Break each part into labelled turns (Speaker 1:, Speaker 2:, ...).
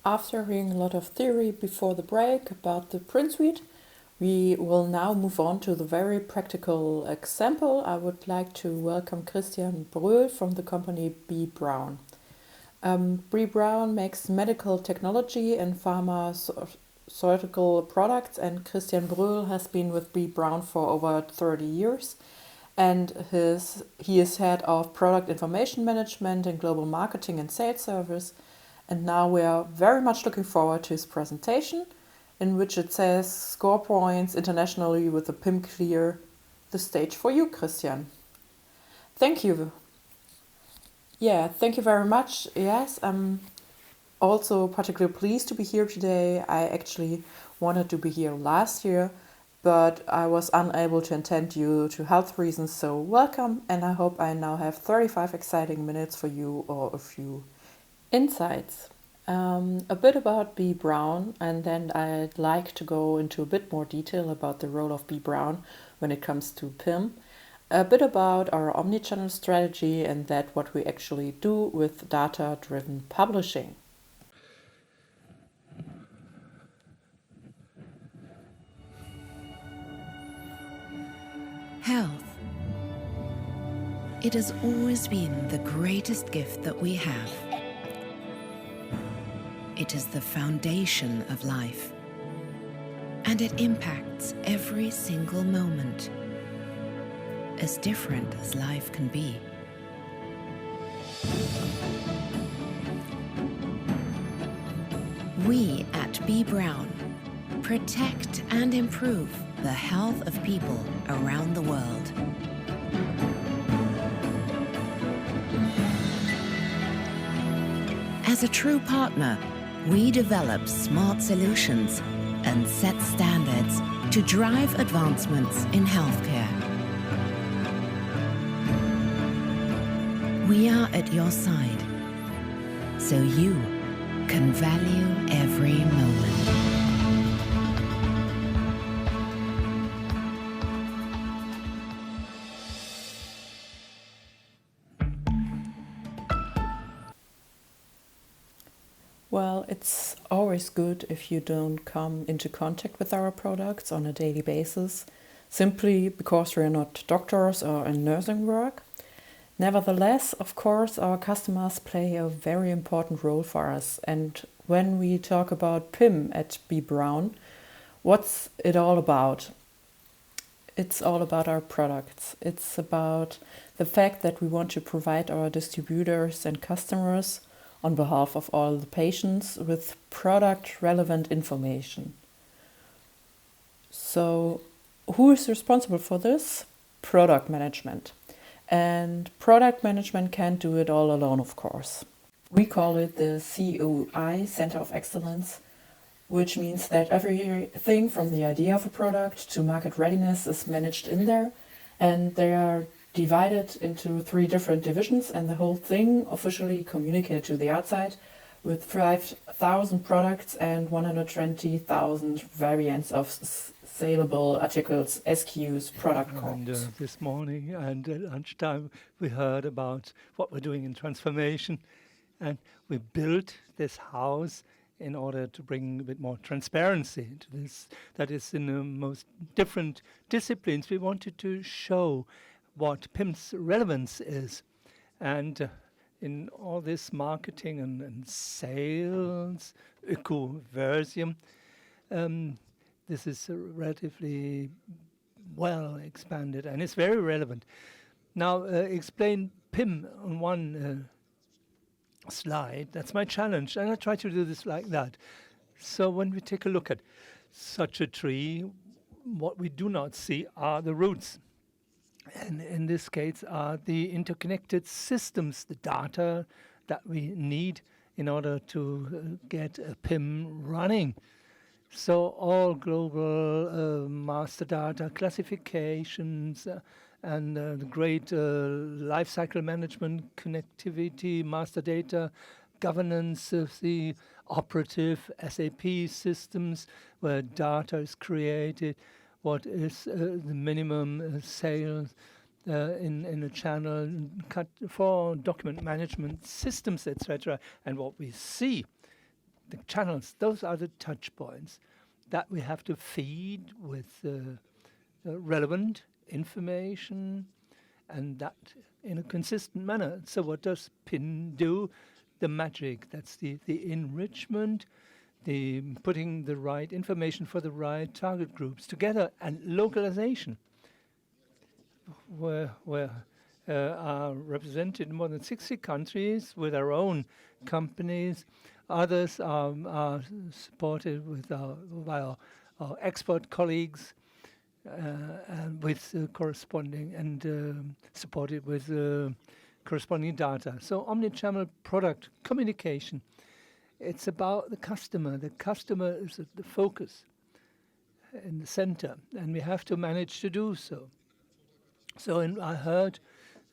Speaker 1: After hearing a lot of theory before the break about the print suite, we will now move on to the very practical example. I would like to welcome Christian Bröhl from the company B.Braun. B.Braun makes medical technology and pharmaceutical products, and Christian Bröhl has been with B.Braun for over 30 years. And he is head of product information management and global marketing and sales service. And now we are very much looking forward to his presentation, in which it says score points internationally with the PIM clear. The stage for you, Christian. Thank you. Yeah, thank you very much. Yes, I'm also particularly pleased to be here today. I actually wanted to be here last year, but I was unable to attend due to health reasons, so welcome, and I hope I now have 35 exciting minutes for you or a few insights. A bit about B.Braun, and then I'd like to go into a bit more detail about the role of B.Braun when it comes to PIM. A bit about our omnichannel strategy and that what we actually do with data-driven publishing.
Speaker 2: Health. It has always been the greatest gift that we have. It is the foundation of life, and it impacts every single moment, as different as life can be. We at B.Braun protect and improve the health of people around the world. As a true partner, we develop smart solutions and set standards to drive advancements in healthcare. We are at your side, so you can value every moment.
Speaker 1: Well, it's always good if you don't come into contact with our products on a daily basis, simply because we're not doctors or in nursing work. Nevertheless, of course, our customers play a very important role for us. And when we talk about PIM at B.Braun, what's it all about? It's all about our products. It's about the fact that we want to provide our distributors and customers on behalf of all the patients with product-relevant information. So, who is responsible for this? Product management. And product management can't do it all alone, of course. We call it the COI, Center of Excellence, which means that everything from the idea of a product to market readiness is managed in there, and they are divided into 3 different divisions, and the whole thing officially communicated to the outside with 5,000 products and 120,000 variants of saleable articles, SKUs, product codes.
Speaker 3: And this morning and at lunchtime we heard about what we're doing in transformation, and we built this house in order to bring a bit more transparency into this. That is in the most different disciplines. We wanted to show what PIM's relevance is. And in all this marketing and sales, eco-version, this is relatively well expanded and it's very relevant. Now, explain PIM on one slide. That's my challenge, and I try to do this like that. So when we take a look at such a tree, what we do not see are the roots. And in this case are the interconnected systems, the data that we need in order to get a PIM running. So all global master data classifications and the great lifecycle management, connectivity, master data, governance of the operative SAP systems where data is created, what is the minimum sales in a channel cut for document management systems, etc. And what we see the channels, those are the touch points that we have to feed with relevant information, and that in a consistent manner. So what does PIN do? The magic, that's the enrichment, the putting the right information for the right target groups together, and localization, where are represented in more than 60 countries with our own companies. Others are supported with by our expert colleagues, and with corresponding and supported with corresponding data. So omnichannel product communication, it's about the customer. The customer is at the focus, in the center, and we have to manage to do so. So I heard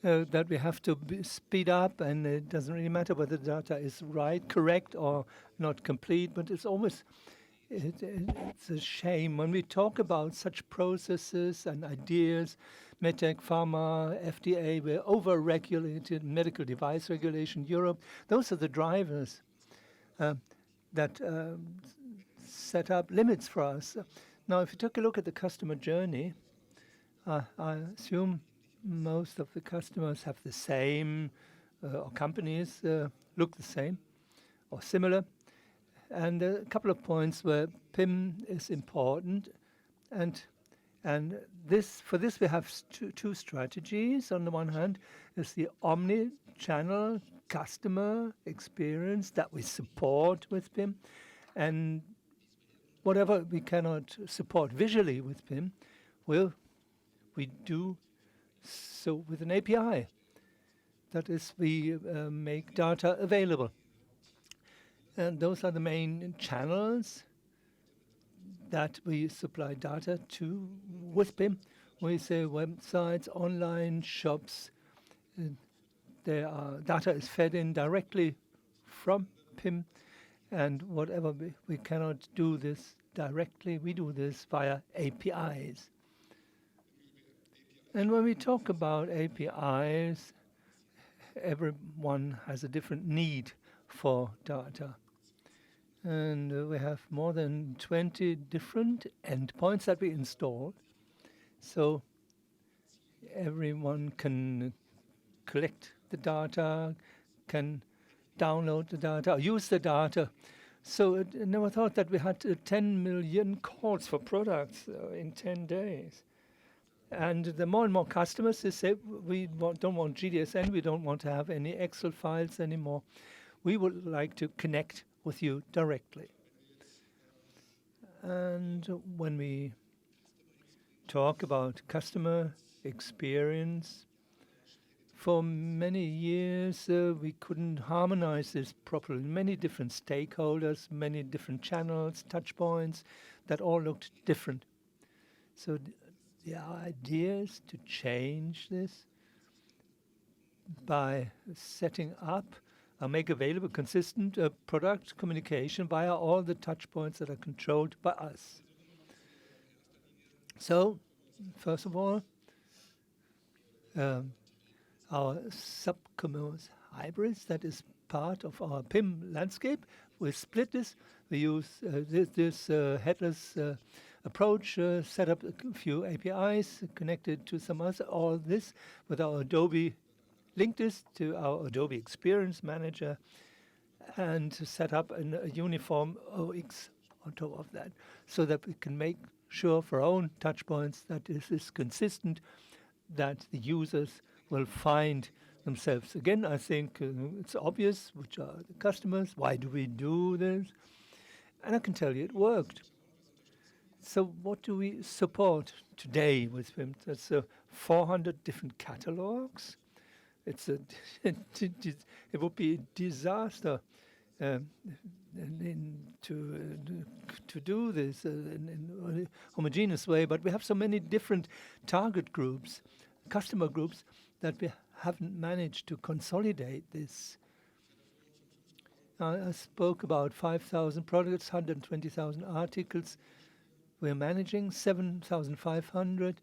Speaker 3: that we have to speed up, and it doesn't really matter whether the data is right, correct, or not complete, but it's always it's a shame when we talk about such processes and ideas. MedTech, pharma, FDA, we're over-regulated, medical device regulation, Europe. Those are the drivers that set up limits for us. Now, if you take a look at the customer journey, I assume most of the customers have the same, or companies look the same or similar. And a couple of points where PIM is important, and for this we have two strategies. On the one hand, is the omni-channel customer experience that we support with PIM, and whatever we cannot support visually with PIM, we do so with an API. That is, we make data available. And those are the main channels that we supply data to with PIM. We say websites, online shops, data is fed in directly from PIM, and whatever we cannot do this directly, we do this via APIs. And when we talk about APIs, everyone has a different need for data. And we have more than 20 different endpoints that we installed. So everyone can collect the data, can download the data, or use the data. So I never thought that we had 10 million calls for products in 10 days. And the more and more customers, they say, we don't want GDSN, we don't want to have any Excel files anymore. We would like to connect with you directly. And when we talk about customer experience, for many years we couldn't harmonize this properly. Many different stakeholders, many different channels, touch points, that all looked different. So the idea is to change this by setting up make available consistent product communication via all the touch points that are controlled by us. So, first of all, our subcommerce hybrids, that is part of our PIM landscape. We split this. We use this headless approach, set up a few APIs connected to some others, all this with our Adobe, link this to our Adobe Experience Manager, and to set up a uniform OX on top of that, so that we can make sure for our own touch points that this is consistent, that the users will find themselves. Again, I think it's obvious which are the customers, why do we do this? And I can tell you it worked. So what do we support today with PIM? That's 400 different catalogs. It would be a disaster to do this in a homogeneous way, but we have so many different target groups, customer groups, that we haven't managed to consolidate this. I spoke about 5,000 products, 120,000 articles. We're managing 7,500,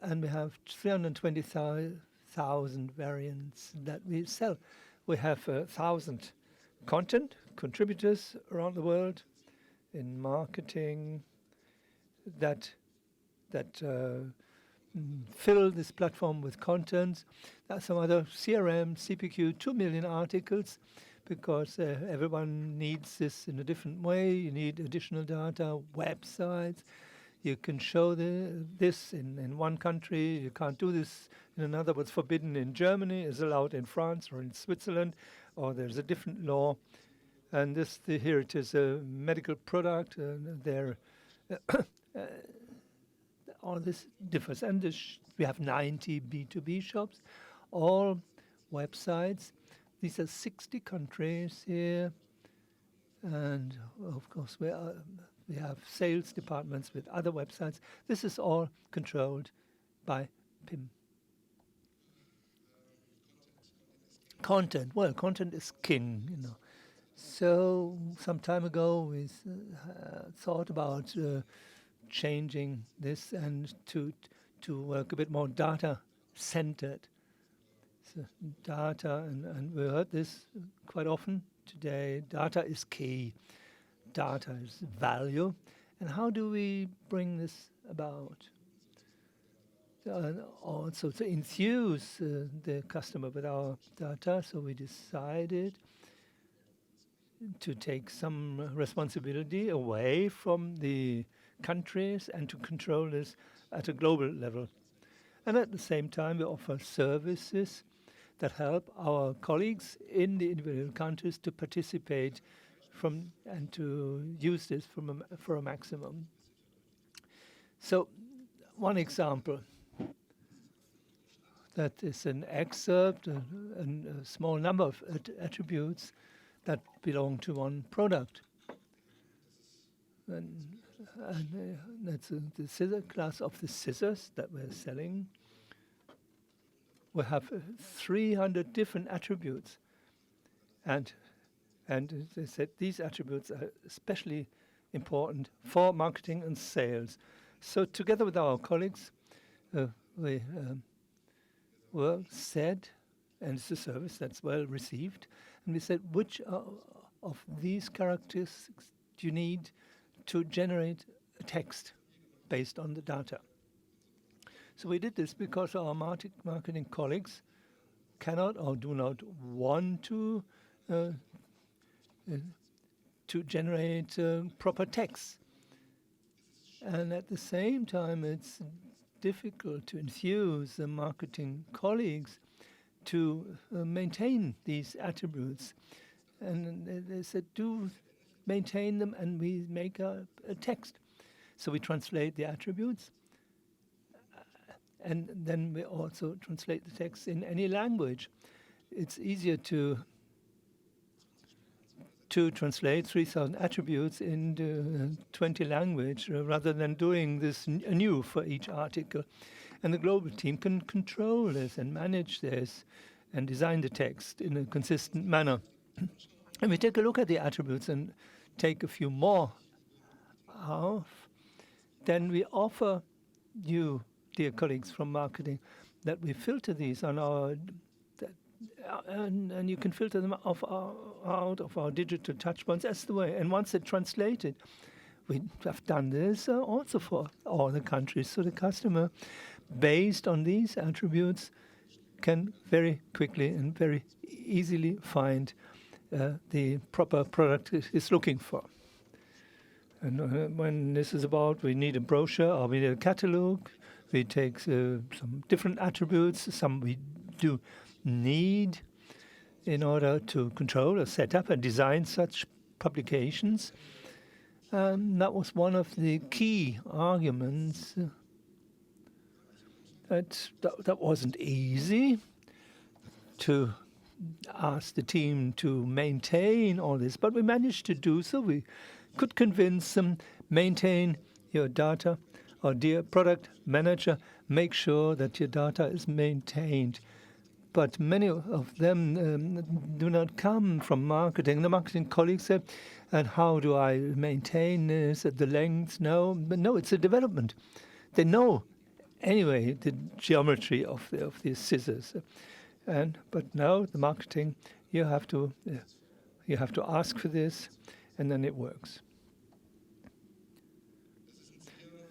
Speaker 3: and we have 320,000 variants that we sell. We have 1,000 content contributors around the world in marketing that fill this platform with content. There are some other CRM, CPQ, 2 million articles, because everyone needs this in a different way. You need additional data, websites. You can show this in one country. You can't do this in another. What's forbidden in Germany is allowed in France or in Switzerland, or there's a different law. And here it is a medical product. All this differs. And we have 90 B2B shops, all websites. These are 60 countries here. And of course, we have sales departments with other websites. This is all controlled by PIM. Content. Well, content is king, you know. So some time ago, we thought about changing this and to work a bit more data-centered. So data, and we heard this quite often today. Data is key. Data is value. And how do we bring this about? Also to enthuse the customer with our data. So we decided to take some responsibility away from the countries and to control this at a global level. And at the same time, we offer services that help our colleagues in the individual countries to participate and to use this for a maximum. So one example, that is an excerpt, a small number of attributes that belong to one product. And that's the scissor class of the scissors that we're selling. We have 300 different attributes. And they said these attributes are especially important for marketing and sales. So together with our colleagues, we said, and it's a service that's well received, and we said, which of these characteristics do you need to generate a text based on the data? So we did this because our marketing colleagues cannot or do not want to generate proper text. And at the same time, it's difficult to enthuse the marketing colleagues to maintain these attributes. And they said, do maintain them, and we make a text. So we translate the attributes, and then we also translate the text in any language. It's easier to translate 3,000 attributes into 20 language rather than doing this anew for each article. And the global team can control this and manage this and design the text in a consistent manner. And we take a look at the attributes and take a few more off. Then we offer you, dear colleagues from marketing, that we filter these on our and you can filter them out of our digital touchpoints. That's the way. And once they're translated, we have done this also for all the countries. So the customer, based on these attributes, can very quickly and very easily find the proper product he's looking for. And when this is about, we need a brochure or we need a catalog, we take some different attributes, some we do need in order to control or set up and design such publications. That was one of the key arguments. That wasn't easy to ask the team to maintain all this, but we managed to do so. We could convince them, maintain your data, or dear product manager, make sure that your data is maintained. But many of them do not come from marketing. The marketing colleagues said, and how do I maintain this at the length? No, but no, it's a development. They know anyway the geometry of these scissors. But now the marketing, you have to You have to ask for this, and then it works.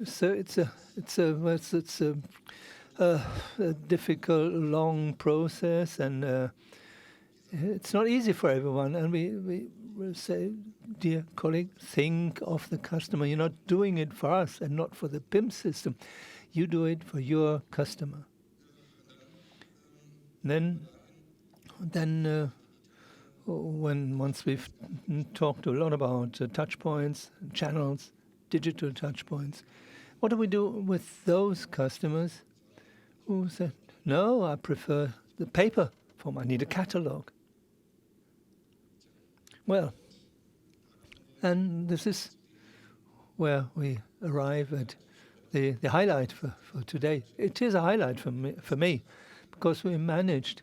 Speaker 3: So it's a difficult, long process, and it's not easy for everyone. And we will say, dear colleague, think of the customer. You're not doing it for us and not for the PIM system. You do it for your customer. Then once we've talked a lot about touch points, channels, digital touch points, what do we do with those customers who said, no, I prefer the paper form, I need a catalog? Well, and this is where we arrive at the highlight for today. It is a highlight for me because we managed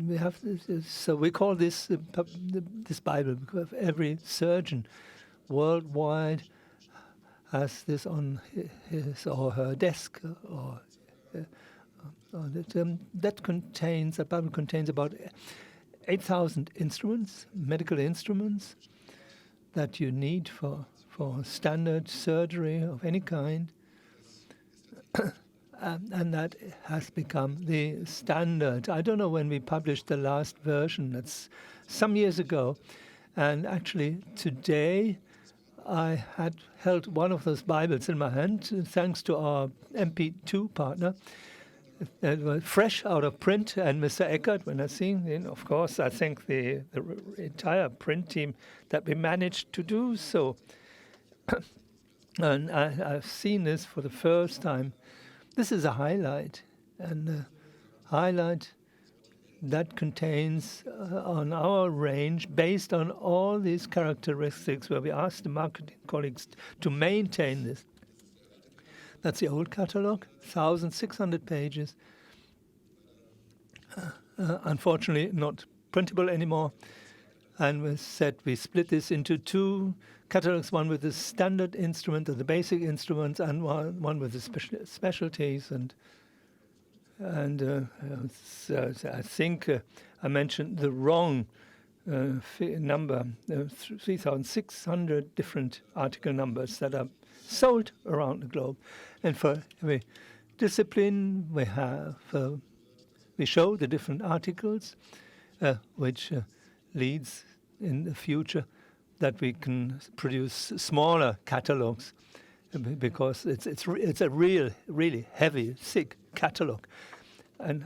Speaker 3: we have so we call this this Bible because every surgeon worldwide has this on his or her desk, or that Bible contains about 8,000 instruments, medical instruments that you need for standard surgery of any kind. And that has become the standard. I don't know when we published the last version. That's some years ago. And actually, today, I had held one of those Bibles in my hand, thanks to our MP2 partner. It was fresh out of print. And Mr. Eckert, when I seen it, of course, I thank the entire print team that we managed to do so. And I've seen this for the first time. This is a highlight, and a highlight that contains on our range, based on all these characteristics, where we asked the marketing colleagues to maintain this. That's the old catalog, 1,600 pages. Unfortunately, not printable anymore. And we said we split this into two catalogs, one with the standard instrument or the basic instruments, and one with the specialties. And I think I mentioned the wrong number, 3,600 different article numbers that are sold around the globe. And for every discipline we have, we show the different articles, which leads in the future that we can produce smaller catalogs, because it's a really heavy, thick catalog, and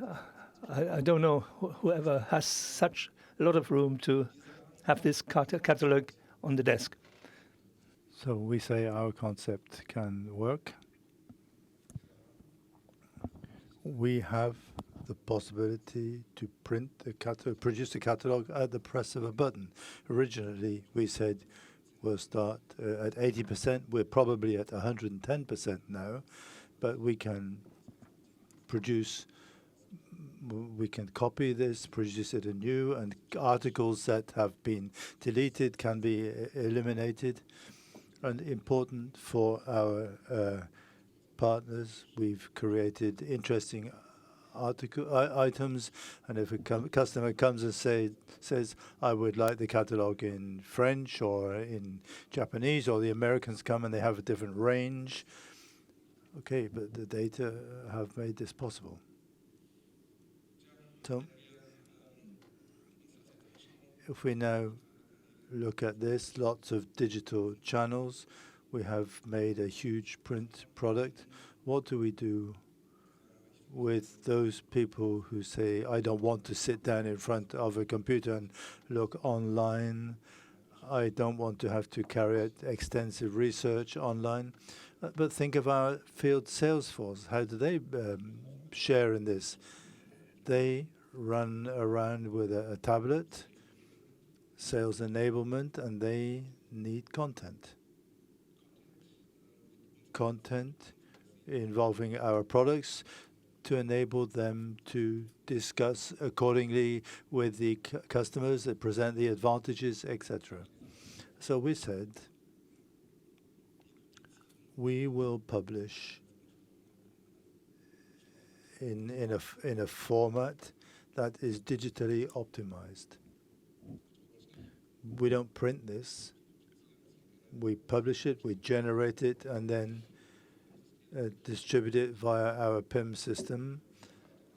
Speaker 3: I don't know whoever has such a lot of room to have this catalog on the desk.
Speaker 4: So we say our concept can work. We have the possibility to print the catalog, produce the catalog at the press of a button. Originally, we said we'll start at 80%. We're probably at 110% now, but we can produce, we can copy this, produce it anew, and articles that have been deleted can be eliminated. And important for our partners, we've created interesting items, and if a customer comes and says, I would like the catalog in French or in Japanese, or the Americans come and they have a different range, okay, but the data have made this possible. So if we now look at this, lots of digital channels, we have made a huge print product. What do we do with those people who say, I don't want to sit down in front of a computer and look online, I don't want to have to carry out extensive research online? But think of our field sales force. How do they share in this? They run around with a tablet, sales enablement, and they need content. Content involving our products to enable them to discuss accordingly with the customers, that present the advantages, etc. So we said we will publish in a format that is digitally optimized. we don't print this. We publish it, we generate it, and then distribute it via our PIM system,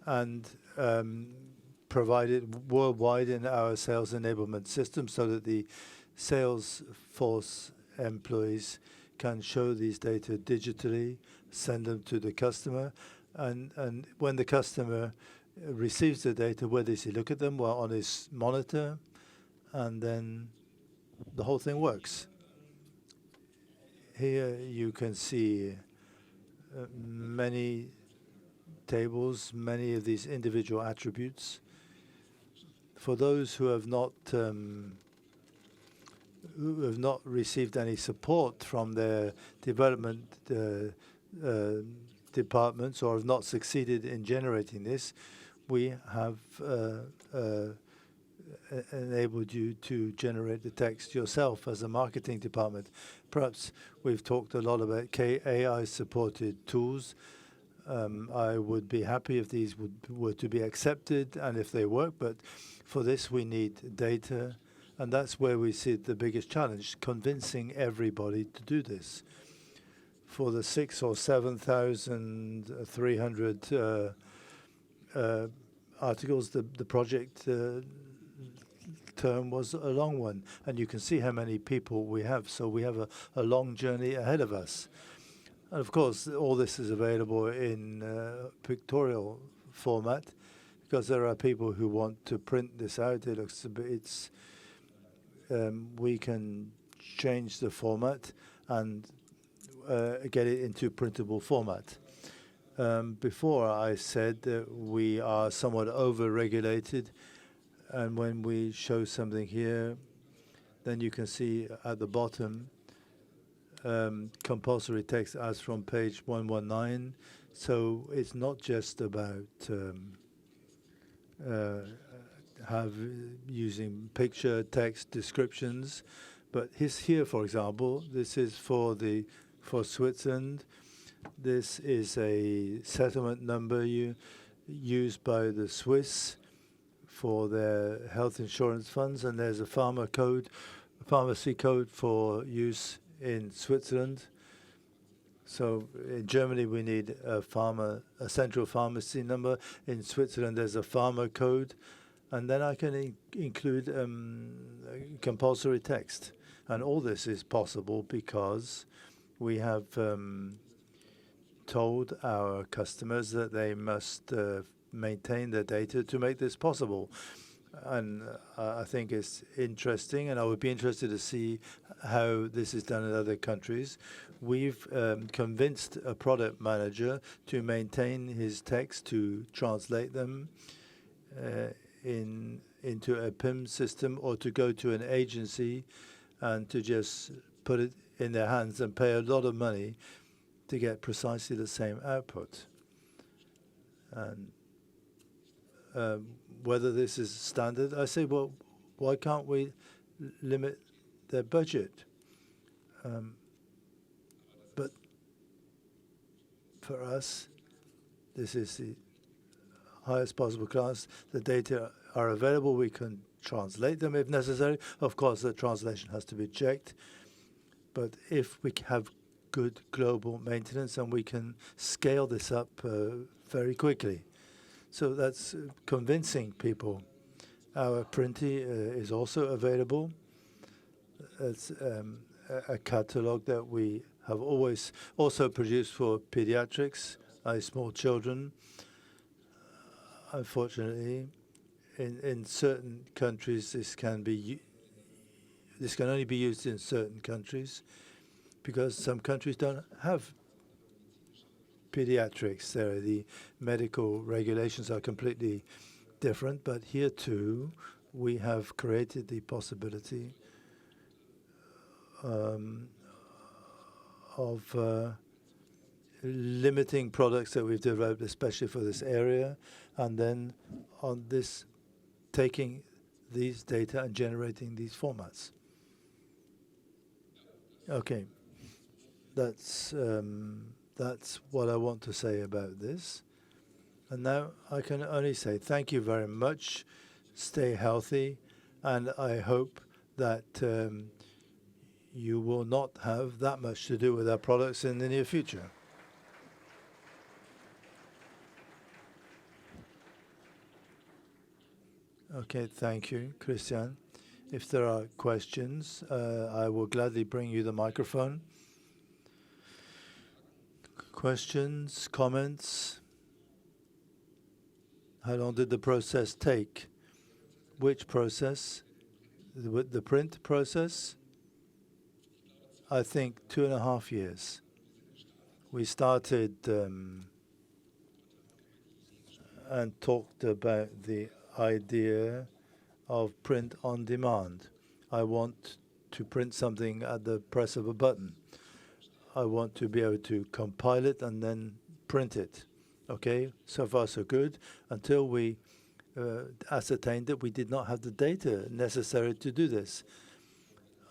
Speaker 4: and provide it worldwide in our sales enablement system so that the sales force employees can show these data digitally, send them to the customer, and when the customer receives the data, where does he look at them? Well, on his monitor, and then the whole thing works. Here you can see many tables, many of these individual attributes. For those who have not received any support from their development departments or have not succeeded in generating this, we have enabled you to generate the text yourself as a marketing department. Perhaps we've talked a lot about AI-supported tools. I would be happy if these were to be accepted and if they work, but for this we need data, and that's where we see the biggest challenge, convincing everybody to do this. For the 6,000 or 7,300 articles, the project term was a long one, and you can see how many people we have. So we have a long journey ahead of us. And of course, all this is available in pictorial format, because there are people who want to print this out. It looks a bit, we can change the format and get it into printable format. Before I said that we are somewhat over-regulated, and when we show something here, then you can see at the bottom compulsory text as from page 119. So it's not just about using picture, text, descriptions, but here, for example, this is for Switzerland. This is a settlement number used by the Swiss for their health insurance funds, and there's a pharmacy code for use in Switzerland. So in Germany we need a central pharmacy number. In Switzerland there's a pharma code, and then I can include compulsory text. And all this is possible because we have told our customers that they must maintain their data to make this possible. And I think it's interesting, and I would be interested to see how this is done in other countries. We've convinced a product manager to maintain his text, to translate them into a PIM system, or to go to an agency and to just put it in their hands and pay a lot of money to get precisely the same output. And whether this is standard, I say, well, why can't we limit their budget? But for us, this is the highest possible class. The data are available. We can translate them if necessary. Of course, the translation has to be checked. But if we have good global maintenance, and we can scale this up very quickly. So that's convincing people. Our printy is also available. It's a catalog that we have always also produced for pediatrics, small children. Unfortunately, in certain countries, this can only be used in certain countries, because some countries don't have pediatrics. The medical regulations are completely different, but here too we have created the possibility of limiting products that we've developed especially for this area, and then on this taking these data and generating these formats. Okay, that's what I want to say about this. And now I can only say thank you very much, stay healthy, and I hope that you will not have that much to do with our products in the near future. Okay, thank you, Christian. If there are questions, I will gladly bring you the microphone. Questions, comments? How long did the process take? Which process? The print process? I think 2.5 years. We started and talked about the idea of print on demand. I want to print something at the press of a button. I want to be able to compile it and then print it. Okay, so far so good, until we ascertained that we did not have the data necessary to do this.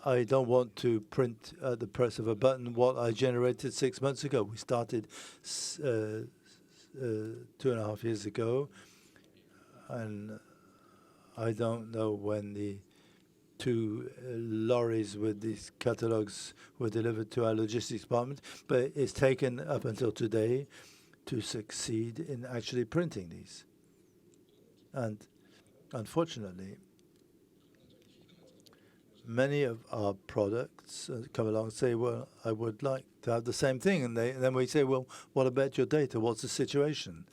Speaker 4: I don't want to print at the press of a button what I generated 6 months ago. We started 2.5 years ago, and I don't know when the 2 lorries with these catalogs were delivered to our logistics department, but it's taken up until today to succeed in actually printing these. And unfortunately, many of our products come along and say, well, I would like to have the same thing. And then we say, well, what about your data? What's the situation?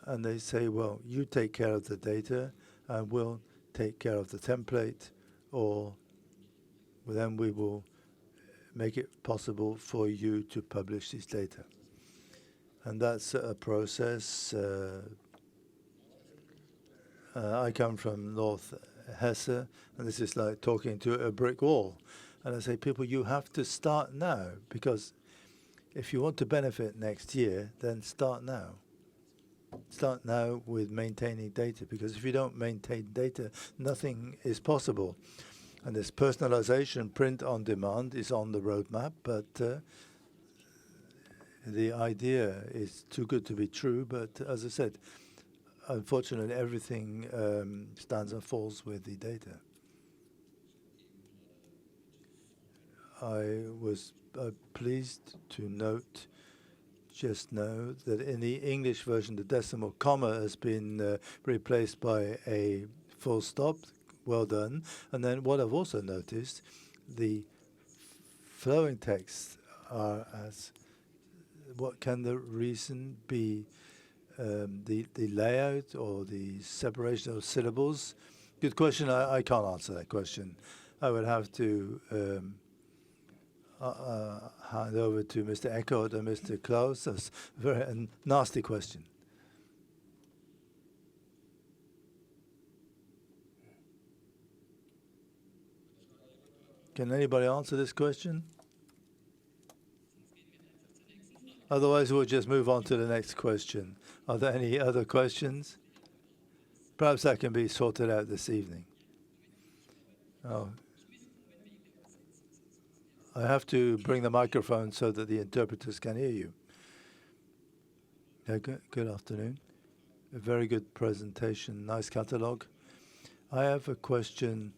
Speaker 4: And they say, well, you take care of the data, and we'll take care of the template, or then we will make it possible for you to publish this data. And that's a process. I come from North Hesse, and this is like talking to a brick wall. And I say, people, you have to start now, because if you want to benefit next year, then start now. Start now with maintaining data, because if you don't maintain data, nothing is possible. And this personalization, print on demand, is on the roadmap, but the idea is too good to be true. But as I said, unfortunately, everything stands and falls with the data. I was pleased to note just now that in the English version, the decimal comma has been replaced by a full stop. Well done. And then what I've also noticed, the flowing texts are as, what can the reason be? The layout or the separation of syllables? Good question. I can't answer that question. I would have to hand over to Mr. Eckert and Mr. Klaus. That's a very nasty question. Can anybody answer this question? Otherwise, we'll just move on to the next question. Are there any other questions? Perhaps that can be sorted out this evening. Oh. I have to bring the microphone so that the interpreters can hear you. Good afternoon. A very good presentation, nice catalogue. I have a question.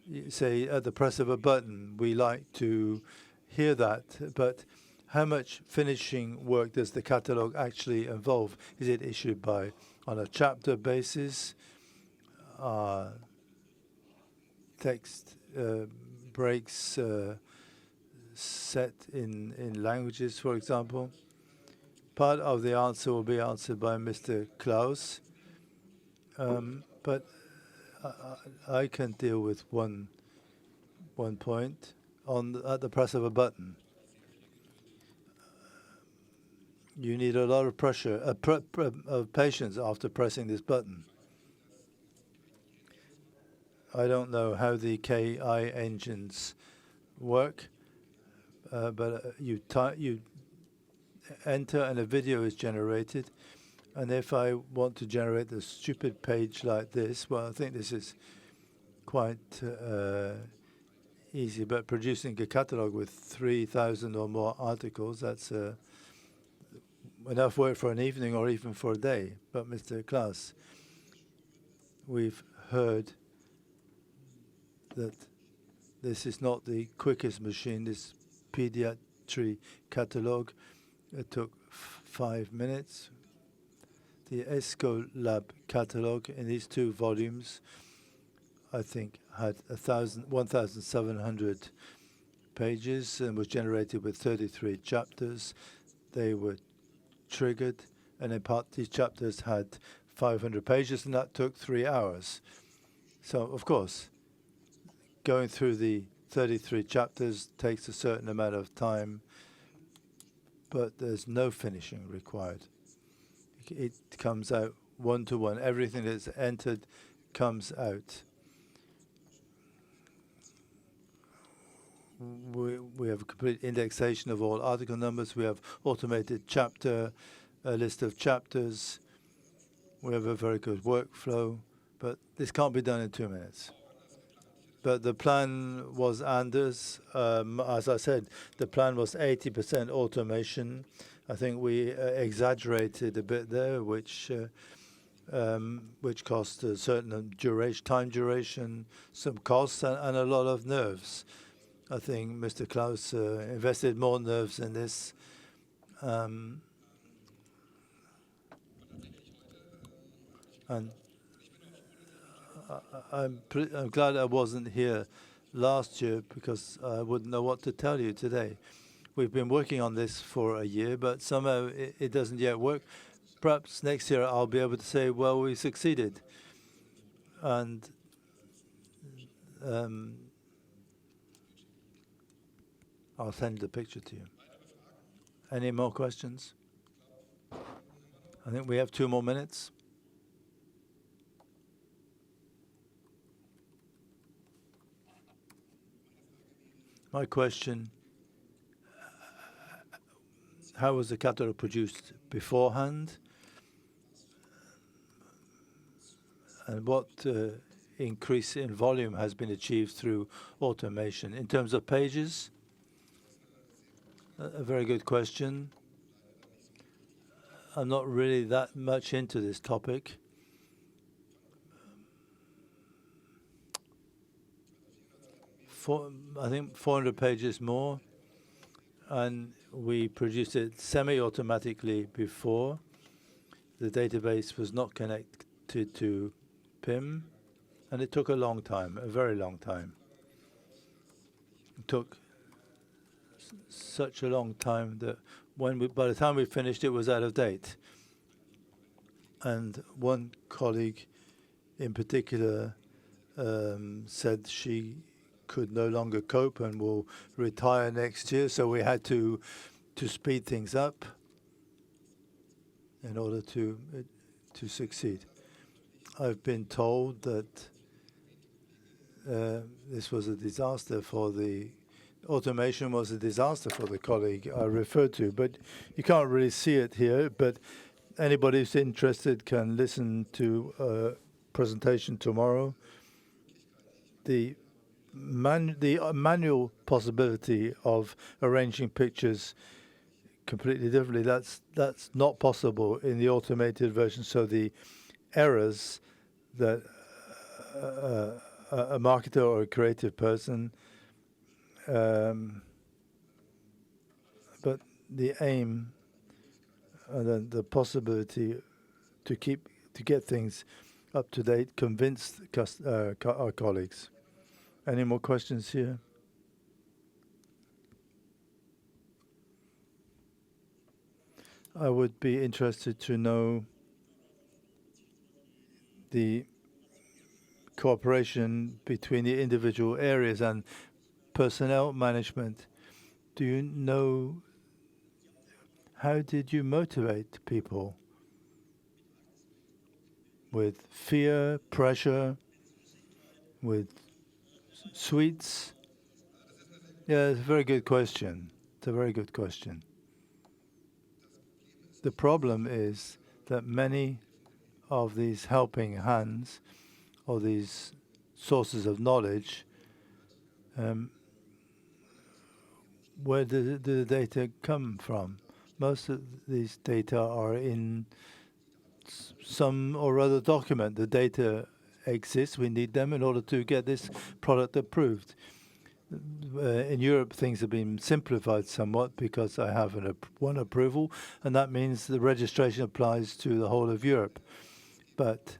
Speaker 4: You say at the press of a button, we like to hear that, but how much finishing work does the catalogue actually involve? Is it issued on a chapter basis? Text breaks set in languages, for example? Part of the answer will be answered by Mr. Klaus, but I can deal with one point at the press of a button. You need a lot of pressure, of patience after pressing this button. I don't know how the KI engines work, but you enter and a video is generated. And if I want to generate a stupid page like this, well, I think this is quite easy. But producing a catalog with 3,000 or more articles, that's enough work for an evening or even for a day. But Mr. Klaus, we've heard that this is not the quickest machine. This pediatry catalog, it took 5 minutes. The ESCO Lab catalog in these 2 volumes, I think, had 1,700 pages and was generated with 33 chapters. They were triggered, and in part these chapters had 500 pages, and that took 3 hours. So, of course, going through the 33 chapters takes a certain amount of time, but there's no finishing required. It comes out one-to-one. Everything that's entered comes out. We have a complete indexation of all article numbers. We have automated chapter, a list of chapters. We have a very good workflow, but this can't be done in 2 minutes. But the plan was Anders. As I said, the plan was 80% automation. I think we exaggerated a bit there, which cost a certain time duration, some costs, and a lot of nerves. I think Mr. Klaus invested more nerves in this. And I'm glad I wasn't here last year, because I wouldn't know what to tell you today. We've been working on this for a year, but somehow it doesn't yet work. Perhaps next year I'll be able to say, well, we succeeded. And I'll send the picture to you. Any more questions? I think we have 2 more minutes. My question, how was the catalog produced beforehand? And what increase in volume has been achieved through automation? In terms of pages, a very good question. I'm not really that much into this topic. I think 400 pages more, and we produced it semi-automatically before. The database was not connected to PIM, and it took a long time, a very long time. It took such a long time that by the time we finished, it was out of date. And one colleague in particular said she could no longer cope and will retire next year, so we had to speed things up in order to succeed. I've been told that this was a disaster for the automation was a disaster for the colleague I referred to, but you can't really see it here, but anybody who's interested can listen to a presentation tomorrow. The manual possibility of arranging pictures completely differently, that's not possible in the automated version. So the errors that a marketer or a creative person, but the aim and the possibility to get things up to date convinced our colleagues. Any more questions here? I would be interested to know the cooperation between the individual areas and personnel management. Do you know, how did you motivate people? With fear, pressure, with sweets? Yeah, it's a very good question. It's a very good question. The problem is that many of these helping hands or these sources of knowledge, where did the data come from? Most of these data are in some or other document. The data exists. We need them in order to get this product approved. In Europe, things have been simplified somewhat because I have one approval, and that means the registration applies to the whole of Europe. But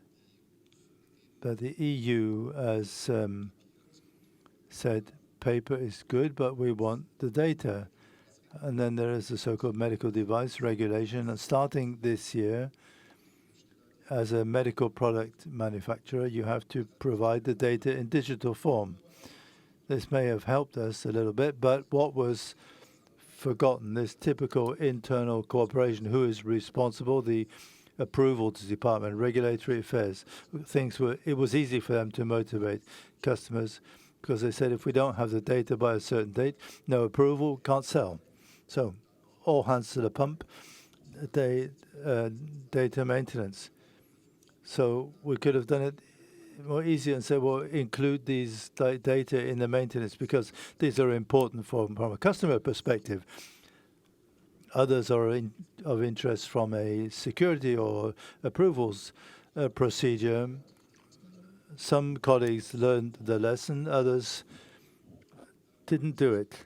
Speaker 4: the EU has said paper is good, but we want the data. And then there is the so-called medical device regulation. And starting this year, as a medical product manufacturer, you have to provide the data in digital form. This may have helped us a little bit, but what was forgotten, this typical internal cooperation, who is responsible, the approvals department, regulatory affairs, it was easy for them to motivate customers because they said if we don't have the data by a certain date, no approval, can't sell. So all hands to the pump, data maintenance. So we could have done it more easier and say, well, include these data in the maintenance because these are important from a customer perspective. Others are of interest from a security or approvals procedure. Some colleagues learned the lesson, others didn't do it.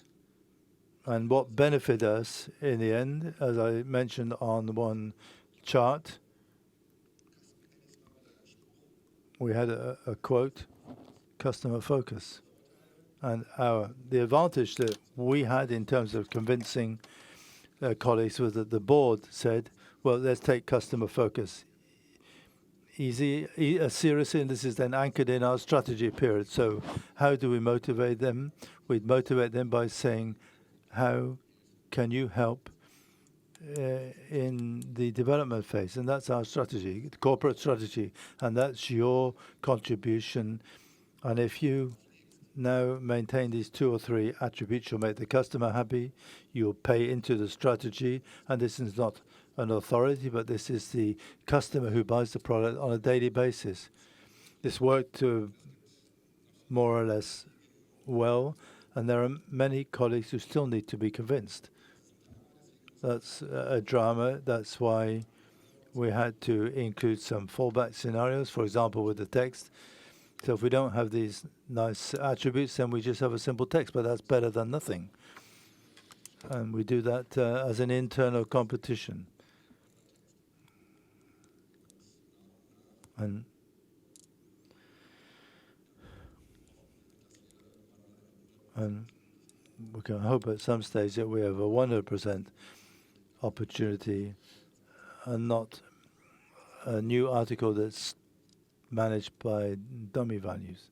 Speaker 4: And what benefited us in the end, as I mentioned on one chart, we had a quote, customer focus. And the advantage that we had in terms of convincing colleagues was that the board said, well, let's take customer focus seriously, and this is then anchored in our strategy period. So how do we motivate them? We'd motivate them by saying, how can you help in the development phase? And that's our strategy, the corporate strategy, and that's your contribution. And if you now maintain these 2 or 3 attributes, you'll make the customer happy, you'll pay into the strategy, and this is not an authority, but this is the customer who buys the product on a daily basis. This worked more or less well, and there are many colleagues who still need to be convinced. That's a drama. That's why we had to include some fallback scenarios, for example, with the text. So if we don't have these nice attributes, then we just have a simple text, but that's better than nothing. And we do that as an internal competition. And we can hope at some stage that we have a 100% opportunity and not a new article that's managed by dummy values.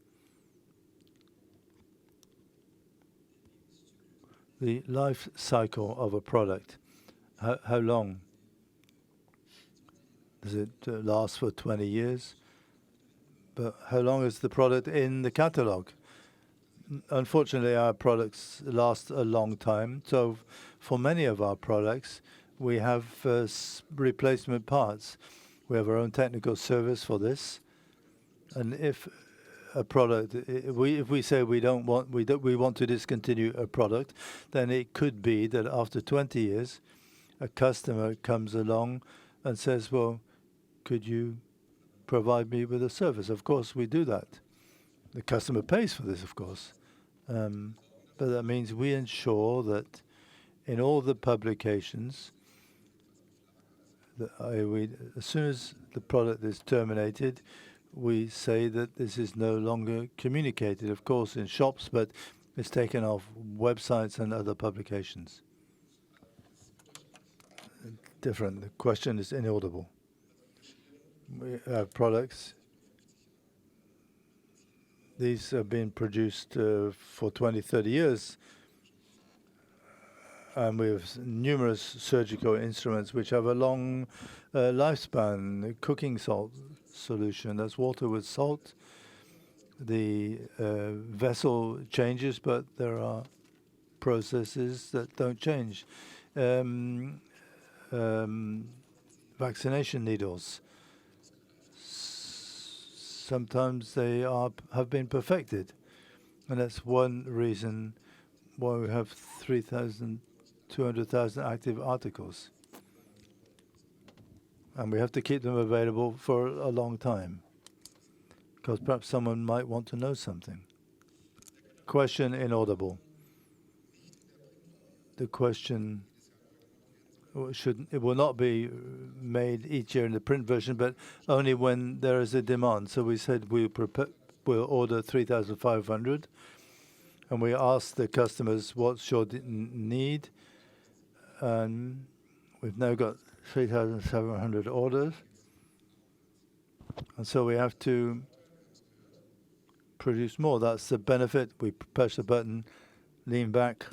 Speaker 4: The life cycle of a product, how long? Does it last for 20 years? But how long is the product in the catalog? Unfortunately, our products last a long time. So for many of our products, we have replacement parts. We have our own technical service for this. And if a product, if we say we want to discontinue a product, then it could be that after 20 years, a customer comes along and says, well, could you provide me with a service? Of course, we do that. The customer pays for this, of course. But that means we ensure that in all the publications, as soon as the product is terminated, we say that this is no longer communicated, of course, in shops, but it's taken off websites and other publications. Different. The question is inaudible. We have products. These have been produced for 20, 30 years. And we have numerous surgical instruments which have a long lifespan. Cooking salt solution, that's water with salt. The vessel changes, but there are processes that don't change. Vaccination needles. Sometimes they have been perfected. And that's one reason why we have 200,000 active articles. And we have to keep them available for a long time, because perhaps someone might want to know something. Question inaudible. The question it will not be made each year in the print version, but only when there is a demand. So we said we'll order 3,500, and we asked the customers what's your need, and we've now got 3,700 orders, and so we have to produce more. That's the benefit. We press the button, lean back,